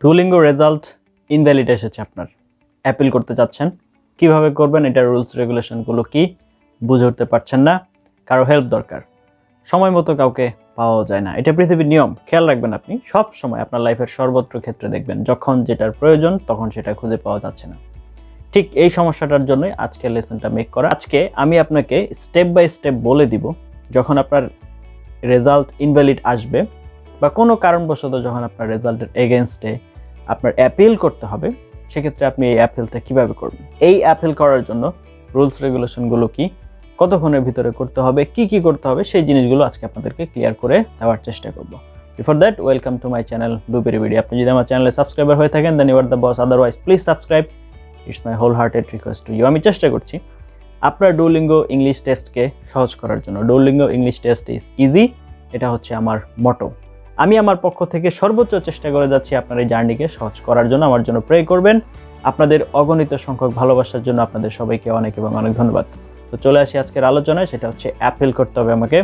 Duolingo result invalid এসেছে, আপনার appeal করতে চাচ্ছেন, কিভাবে করবেন, এটার রুলস রেগুলেশনগুলো কি বুঝে উঠতে পারছেন না, কারো হেল্প দরকার, সময় মতো কাউকে পাওয়া যায় না, এটা পৃথিবীর নিয়ম। খেয়াল রাখবেন, আপনি সব সময় আপনার লাইফের সর্বত্র ক্ষেত্রে দেখবেন যখন যেটার প্রয়োজন তখন সেটা খুঁজে পাওয়া যাচ্ছে না। ঠিক এই সমস্যাটার জন্যই আজকের লেসনটা মেক করা। আজকে আমি আপনাকে স্টেপ বাই স্টেপ বলে দিব, যখন আপনার রেজাল্ট ইনভ্যালিড আসবে বা কোনো কারণবশত যখন আপনার রেজাল্টের এগেনস্টে আপনার অ্যাপিল করতে হবে, সেক্ষেত্রে আপনি এই অ্যাপিলটা কীভাবে করবেন, এই অ্যাপিল করার জন্য রুলস রেগুলেশনগুলো কি, কতক্ষণের ভিতরে করতে হবে, কি কি করতে হবে, সেই জিনিসগুলো আজকে আপনাদেরকে ক্লিয়ার করে দেওয়ার চেষ্টা করব। Before that, welcome to my channel blueberry video. আপনি যদি আমার চ্যানেলে সাবস্ক্রাইবার হয়ে থাকেন then you are the boss, otherwise please subscribe, it's my whole hearted request to you. আমি চেষ্টা করছি আপনার ডুওলিঙ্গো ইংলিশ টেস্টকে সহজ করার জন্য। Duolingo English test is easy, এটা হচ্ছে আমার মটো। আমি আমার পক্ষ থেকে সর্বোচ্চ চেষ্টা করে যাচ্ছি আপনার এই জার্নিকে সহজ করার জন্য। আমার জন্য প্রে করবেন। আপনাদের অগণিত সংখ্যক ভালোবাসার জন্য আপনাদের সবাইকে অনেক এবং অনেক ধন্যবাদ। তো চলে আসি আজকের আলোচনায়, সেটা হচ্ছে অ্যাপিল করতে হবে আমাকে।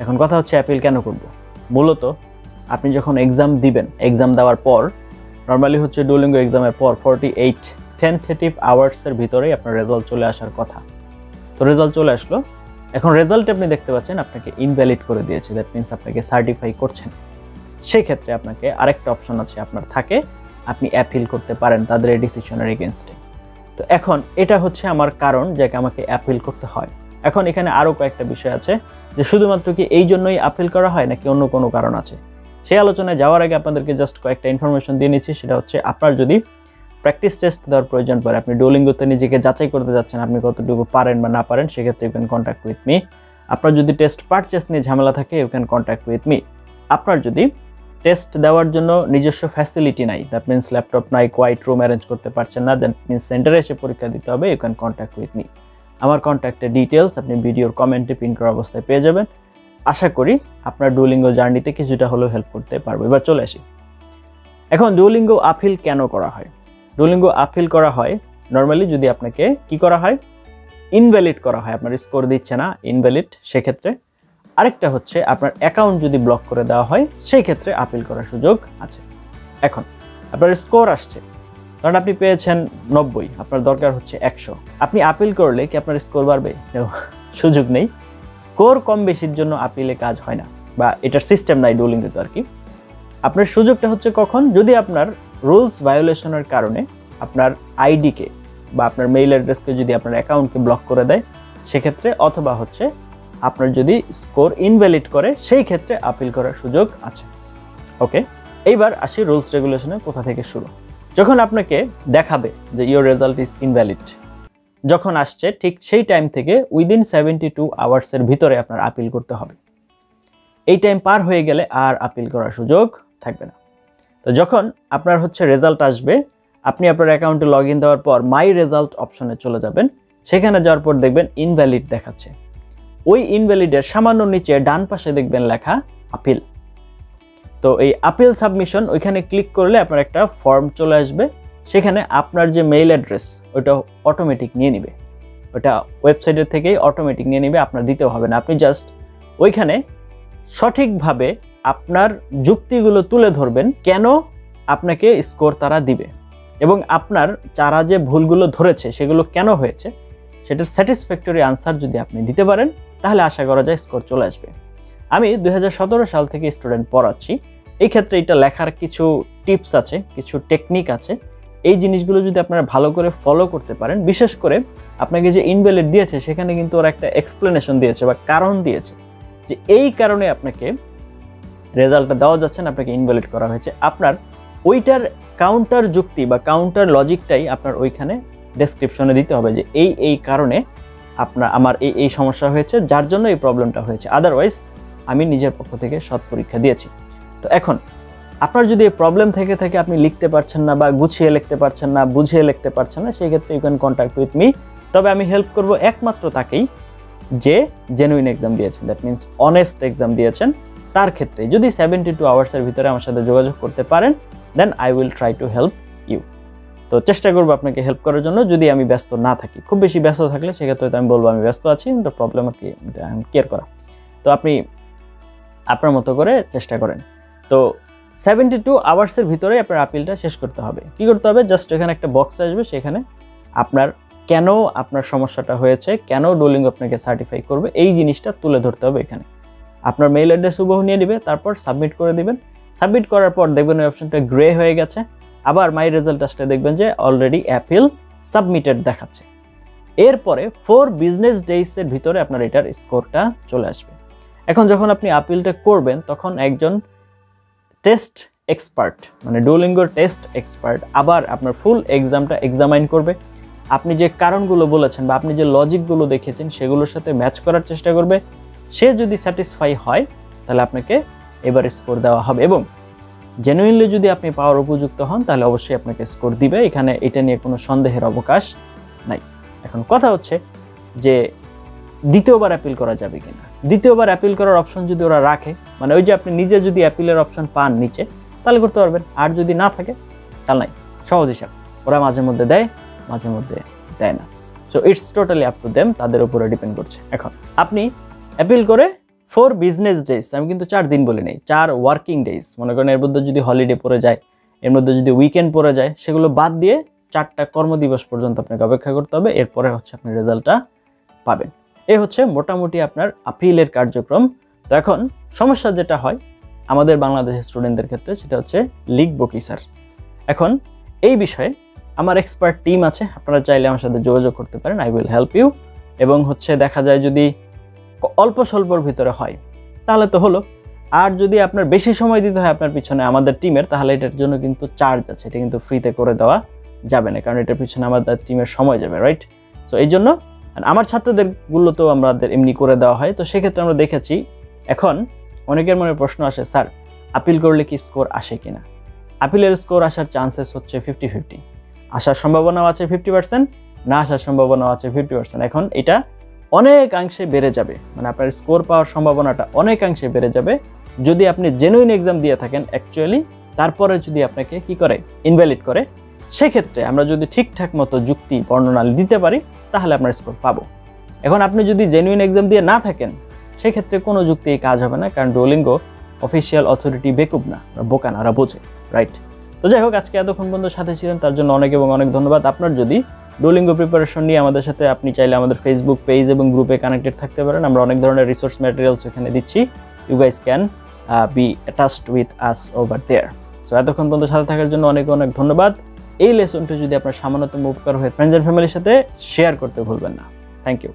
এখন কথা হচ্ছে অ্যাপিল কেন করব। মূলত আপনি যখন এক্সাম দিবেন, এক্সাম দেওয়ার পর নর্মালি হচ্ছে ডুওলিঙ্গো এক্সামের পর 48 টেন্টেটিভ আওয়ার্সের ভিতরেই আপনার রেজাল্ট চলে আসার কথা। তো রেজাল্ট চলে আসলো, এখন রেজাল্ট আপনি দেখতে পাচ্ছেন আপনাকে ইনভ্যালিড করে দিয়েছে, দ্যাট মিনস আপনাকে সার্টিফাই করছেন। সেই ক্ষেত্রে আপনাকে আরেকটা অপশন আছে আপনার থাকে, আপনি অ্যাপিল করতে পারেন তাদের এই ডিসিশনের এগেনস্টে। তো এখন এটা হচ্ছে আমার কারণ যে আমাকে অ্যাপিল করতে হয়। এখন এখানে আরও কয়েকটা বিষয় আছে যে শুধুমাত্র কি এই জন্যই অ্যাপিল করা হয় নাকি অন্য কোনো কারণ আছে। সেই আলোচনায় যাওয়ার আগে আপনাদেরকে জাস্ট কয়েকটা ইনফরমেশন দিয়ে নিচ্ছি। সেটা হচ্ছে আপনার যদি প্র্যাকটিস টেস্ট দেওয়ার প্রয়োজন পড়ে, আপনি ডুওলিঙ্গোতে নিজেকে যাচাই করতে যাচ্ছেন আপনি কতটুকু পারেন বা না পারেন, সেক্ষেত্রে you can contact with me. আপনার যদি টেস্ট পারচেস নিয়ে ঝামেলা থাকে, you can contact with me. আপনার যদি টেস্ট দেওয়ার জন্য নিজস্ব ফ্যাসিলিটি নাই, দ্যাট মিনস ল্যাপটপ নাই, কোয়াইট রুম অ্যারেঞ্জ করতে পারছেন না, দ্যাট মিনস সেন্টারে এসে পরীক্ষা দিতে হবে, you can contact with me. আমার কন্ট্যাক্টের ডিটেলস আপনি ভিডিওর কমেন্টে পিন করা অবস্থায় পেয়ে যাবেন। আশা করি আপনার ডুওলিঙ্গো জার্নিতে কিছুটা হলেও হেল্প করতে পারবো। এবার চলে আসি, এখন ডুওলিঙ্গো আপিল কেন করা হয়। ডুওলিঙ্গো আপিল করা হয় নর্মালি যদি আপনাকে কি করা হয়, ইনভ্যালিড করা হয়, আপনার স্কোর দিচ্ছে না, ইনভ্যালিড। সেক্ষেত্রে আরেকটা হচ্ছে আপনার অ্যাকাউন্ট যদি ব্লক করে দেওয়া হয়, সেই ক্ষেত্রে আপিল করার সুযোগ আছে। এখন আপনার স্কোর আসছে, কারণ আপনি পেয়েছেন 90, আপনার দরকার হচ্ছে 100। আপনি আপিল করলে কি আপনার স্কোর বাড়বে? সুযোগ নেই। স্কোর কম বেশির জন্য আপিলে কাজ হয় না, বা এটার সিস্টেম নাই ডুওলিঙ্গোতে আর কি। আপনার সুযোগটা হচ্ছে কখন, যদি আপনার রুলস ভায়োলেশনের কারণে আপনার আইডিকে বা আপনার মেইল অ্যাড্রেসকে যদি আপনার অ্যাকাউন্টকে ব্লক করে দেয়, সেক্ষেত্রে, অথবা হচ্ছে আপনার যদি স্কোর ইনভ্যালিড করে, সেই ক্ষেত্রে আপিল করার সুযোগ আছে। ওকে, এইবার আসি রুলস রেগুলেশনের কোথা থেকে শুরু। যখন আপনাকে দেখাবে যে ইওর রেজাল্ট ইজ ইনভ্যালিড, যখন আসছে ঠিক সেই টাইম থেকে উইদিন 72 আওয়ার্সের ভিতরে আপনার আপিল করতে হবে। এই টাইম পার হয়ে গেলে আর আপিল করার সুযোগ থাকবে না। তো যখন আপনার হচ্ছে রেজাল্ট আসবে, আপনি আপনার অ্যাকাউন্টে লগ ইন দেওয়ার পর মাই রেজাল্ট অপশনে চলে যাবেন। সেখানে যাওয়ার পর দেখবেন ইনভ্যালিড দেখাচ্ছে। ওই ইনভ্যালিডের সামান্য নিচে ডান পাশে দেখবেন লেখা আপিল। তো এই আপিল সাবমিশন, ওইখানে ক্লিক করলে আপনার একটা ফর্ম চলে আসবে। সেখানে আপনার যে মেইল অ্যাড্রেস ওইটা অটোমেটিক নিয়ে নিবে, ওটা ওয়েবসাইটের থেকেই অটোমেটিক নিয়ে নিবে, আপনার দিতেও হবে না। আপনি জাস্ট ওইখানে সঠিকভাবে আপনার যুক্তিগুলো তুলে ধরবেন কেন আপনাকে স্কোর তারা দিবে, এবং আপনার যারা যে ভুলগুলো ধরেছে সেগুলো কেন হয়েছে, সেটার স্যাটিসফ্যাক্টরি আনসার যদি আপনি দিতে পারেন, তাহলে আশা করা যায় স্কোর চলে আসবে। আমি 2017 সাল থেকে স্টুডেন্ট পড়াচ্ছি। এই ক্ষেত্রে এটা লেখার কিছু টিপস আছে, কিছু টেকনিক আছে। এই জিনিসগুলো যদি আপনারা ভালো করে ফলো করতে পারেন, বিশেষ করে আপনাকে যে ইনভ্যালিড দিয়েছে সেখানে কিন্তু ওরা একটা এক্সপ্লেনেশন দিয়েছে বা কারণ দিয়েছে যে এই কারণে আপনাকে রেজাল্টটা দেওয়া যাচ্ছে না, আপনাকে ইনভ্যালিড করা হয়েছে। আপনার ওইটার কাউন্টার যুক্তি বা কাউন্টার লজিকটাই আপনার ওইখানে ডেসক্রিপশনে দিতে হবে যে এই কারণে আমার এই সমস্যা হয়েছে, যার জন্য এই প্রবলেমটা হয়েছে। আদারওয়াইজ আমি নিজের পক্ষ থেকে সৎ পরীক্ষা দিয়েছি। তো এখন আপনার যদি এই প্রবলেম থেকে থাকে, আপনি লিখতে পারছেন না বা গুছিয়ে লিখতে পারছেন না, বুঝিয়ে লিখতে পারছেন না, সেই ক্ষেত্রে you can contact with me. তবে আমি হেল্প করব একমাত্র তাকেই যে জেনুইন এক্সাম দিয়েছেন, দ্যাট মিনস অনেস্ট এক্সাম দিয়েছেন। তার ক্ষেত্রে যদি 72 আওয়ার্সের ভিতরে আমার সাথে যোগাযোগ করতে পারেন, then I will try to help you. তো চেষ্টা করবো আপনাকে হেল্প করার জন্য, যদি আমি ব্যস্ত না থাকি। খুব বেশি ব্যস্ত থাকলে সেক্ষেত্রে আমি বলবো আমি ব্যস্ত আছি, কিন্তু প্রবলেম কি কেয়ার করা। তো আপনি আপনার মতো করে চেষ্টা করেন। তো 72 আওয়ার্সের ভিতরে আপনার আপিলটা শেষ করতে হবে। কি করতে হবে? জাস্ট এখানে একটা বক্স আসবে, সেখানে আপনার কেন আপনার সমস্যাটা হয়েছে, কেন ডুওলিঙ্গো আপনাকে সার্টিফাই করবে, এই জিনিসটা তুলে ধরতে হবে এখানে। আপনার মেইল অ্যাড্রেস হুবহু নিয়ে নেবে, তারপর সাবমিট করে দিবেন। সাবমিট করার পর দেখবেন ওই অপশনটা গ্রে হয়ে গেছে। আবার মাই রেজাল্ট আসলে দেখবেন যে অলরেডি অ্যাপিল সাবমিটেড দেখাচ্ছে। এরপরে 4 বিজনেস ডেইসের ভিতরে আপনার এটার স্কোরটা চলে আসবে। এখন যখন আপনি আপিলটা করবেন তখন একজন টেস্ট এক্সপার্ট, মানে ডুওলিঙ্গোর টেস্ট এক্সপার্ট আবার আপনার ফুল এক্সামটা এক্সামাইন করবে। আপনি যে কারণগুলো বলেছেন বা আপনি যে লজিকগুলো দেখেছেন সেগুলোর সাথে ম্যাচ করার চেষ্টা করবে। সে যদি স্যাটিসফাই হয় তাহলে আপনাকে এবার স্কোর দেওয়া হবে, এবং জেনুইনলি যদি আপনি পাওয়ার উপযুক্ত হন তাহলে অবশ্যই আপনাকে স্কোর দিবে। এখানে এটা নিয়ে কোনো সন্দেহের অবকাশ নাই। এখন কথা হচ্ছে যে দ্বিতীয়বার অ্যাপিল করা যাবে কিনা। দ্বিতীয়বার অ্যাপিল করার অপশন যদি ওরা রাখে, মানে ওই যে আপনি নিজে যদি অ্যাপিলের অপশন পান নিচে, তাহলে করতে পারবেন। আর যদি না থাকে তাহলে নাই। সহজ হিসাব। ওরা মাঝে মধ্যে দেয়, মাঝে মধ্যে দেয় না। So it's totally up to them, তাদের উপরে ডিপেন্ড করছে। এখন আপনি অ্যাপিল করে 4 বিজনেস ডেজ, আমি কিন্তু 4 দিন বলি নাই, 4 ওয়ার্কিং ডেজ, মনে করেন এর মধ্যে যদি হলিডে পড়ে যায়, এর মধ্যে যদি উইকেন্ড পড়ে যায়, সেগুলো বাদ দিয়ে 4টা কর্মদিবস পর্যন্ত আপনাকে অপেক্ষা করতে হবে। এরপরে হচ্ছে আপনি রেজাল্টটা পাবেন। এই হচ্ছে মোটামুটি আপনার আপিলের কার্যক্রম। তো এখন সমস্যা যেটা হয় আমাদের বাংলাদেশের স্টুডেন্টদের ক্ষেত্রে, সেটা হচ্ছে লিখব কি স্যার। এখন এই বিষয়ে আমার এক্সপার্ট টিম আছে, আপনারা চাইলে আমার সাথে যোগাযোগ করতে পারেন, আই উইল হেল্প ইউ। এবং হচ্ছে দেখা যায় যদি অল্প স্বল্পর ভিতরে হয় তাহলে তো হলো, আর যদি আপনার বেশি সময় দিতে হয় আপনার পিছনে আমাদের টিমের, তাহলে এটার জন্য কিন্তু চার্জ আছে, এটা কিন্তু ফ্রিতে করে দেওয়া যাবে না, কারণ এটার পিছনে আমাদের টিমের সময় যাবে, রাইট? সো এই জন্য আমার ছাত্রদের গুলো তো আমাদের এমনি করে দেওয়া হয়। তো সেক্ষেত্রে আমরা দেখেছি, এখন অনেকের মনে প্রশ্ন আসে, স্যার আপিল করলে কি স্কোর আসে কিনা। আপিলের স্কোর আসার চান্সেস হচ্ছে 50-50, আসার সম্ভাবনাও আছে 50%, না আসার সম্ভাবনাও আছে 50%। এখন এটা অনেকাংশে বেড়ে যাবে, মানে আপনার স্কোর পাওয়ার সম্ভাবনাটা অনেকাংশে বেড়ে যাবে যদি আপনি জেনুইন এক্সাম দিয়ে থাকেন অ্যাকচুয়ালি। তারপরে যদি আপনাকে কি করে, ইনভ্যালিড করে, সেক্ষেত্রে আমরা যদি ঠিকঠাক মতো যুক্তি বর্ণনা দিতে পারি তাহলে আপনার স্কোর পাবো। এখন আপনি যদি জেনুইন এক্সাম দিয়ে না থাকেন সেক্ষেত্রে কোনো যুক্তি কাজ হবে না, কারণ ডুওলিঙ্গো অফিসিয়াল অথরিটি বেকুব না, বোকা না, ওরা বোঝে, রাইট? তো যাই হোক, আজকে এতক্ষণ পর্যন্ত সাথে ছিলেন তার জন্য অনেক এবং অনেক ধন্যবাদ। আপনার যদি ডুওলিঙ্গো প্রিপারেশন নিয়ে আমাদের সাথে, আপনি চাইলে আমাদের ফেসবুক পেজ এবং গ্রুপে কানেক্টেড থাকতে পারেন। আমরা অনেক ধরনের রিসোর্স ম্যাটেরিয়ালস এখানে দিচ্ছি। You guys can be attached with us over there. So এতক্ষণ পর্যন্ত সাথে থাকার জন্য অনেক অনেক ধন্যবাদ। এই লেসনটি যদি আপনার সামান্যতম উপকার হয়ে ফ্রেন্ডস এন্ড ফ্যামিলির সাথে শেয়ার করতে ভুলবেন না। Thank you.